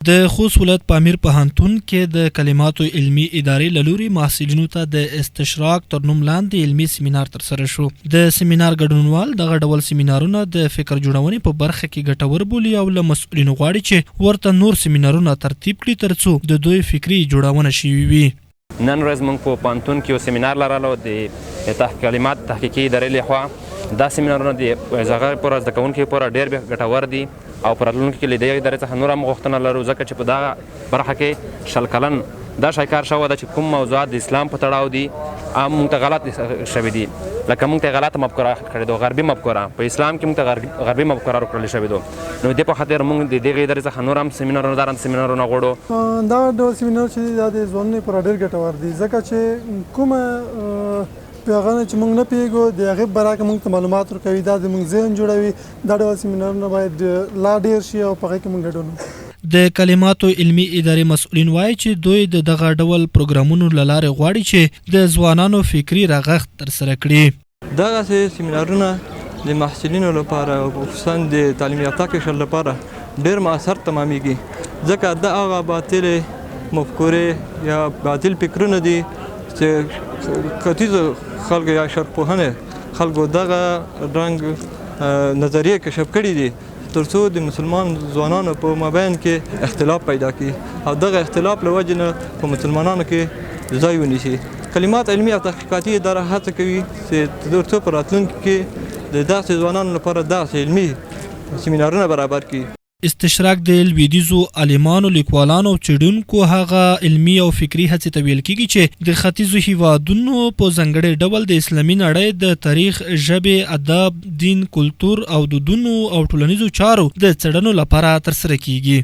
د خوست ولایت پامیر پوهنتون کې د کلماتو علمي ادارې له لوري محصلینو ته د استشراق تر نوم لاندې علمي سیمینار ترسره شو. د سیمینار ګډونوال دغه ډول سیمینارونه د فکر جوړونې په برخه کې ګټور بولي او له مسؤلینو غواړي چې ورته نور سیمینارونه ترتیب کړي ترڅو د دوی فکري جوړونه شوي وي. نن ورځ موږ په پوهنتون کې یو سیمینار لرلو د کلمات تحقیقي ادارې لخوا. دا سیمینارونه د هغه پوره زده کوونکو پوره ډېر ګټور دي او په راتلونکي کې له دې ادارې څخه نور هم غوښتنه لرو، ځکه چې په دغه برخه کې 100 کلن دا شی کار شوی ده چې کوم موضوعات د اسلام په تړاو دي موږ ته غلط شوي دي، لکه موږ ته غلطه مفکوره کړې ده، غربي مفکوره په اسلام کې موږ ته غربي مفکوره ورکړل شوې ده. نو دې په خاطر موږ د دغې ادارې څخه نور هم سیمینارونه غواړو. دا ډول سیمینار چې دا د ځوانانو لپاره ډېر ګټور دي، ځکه چې کومه پیغام چې موږ نه پیږو د هغې برعکس موږ ته معلومات ورکوي، دا زموږ ذهن جوړوي. دا ډول سیمینارونه باید لا ډېر شي او په هغې کې موږ ګډون وکړو. د کلماتو علمي ادارې مسؤلین وایي چې دوی د دغه ډول پروګرامونو له لارې غواړي چې د ځوانانو فکري رغښت ترسره کړي. دغسې سیمینارونه د محصلینو لپاره او خصوصا د تعلیم یافته قشر لپاره ډېر مؤثر تمامیږي، ځکه د هغه باطلې مفکورې یا باطل فکرونه دي چې ختیځو خلکو یا شرقپوهنې خلکو دغه رنګ نظریې کشف کړي دي ترڅو د مسلمان ځوانانو په مابین کې اختلاف پیدا کړي او دغه اختلاف له وجې نه په مسلمانانو کې ځای ونیسي. کلمات علمي او تحقیقاتي اداره هڅه کوي چې ترڅو په راتلونکي کې د داسې ځوانانو لپاره داسې علمي سیمینارونه برابر کړي. استشراق د لویدیځو عالمانو، لیکوالانو او څېړونکو هغه علمي او فکري هڅې ته ویل کېږي چې د ختیځو هیوادونو په ځانګړي ډول د اسلامي نړۍ د تاریخ، ژبې، ادب، دین، کلتور او دودونو او ټولنیزو چارو د څېړنو لپاره ترسره کېږي.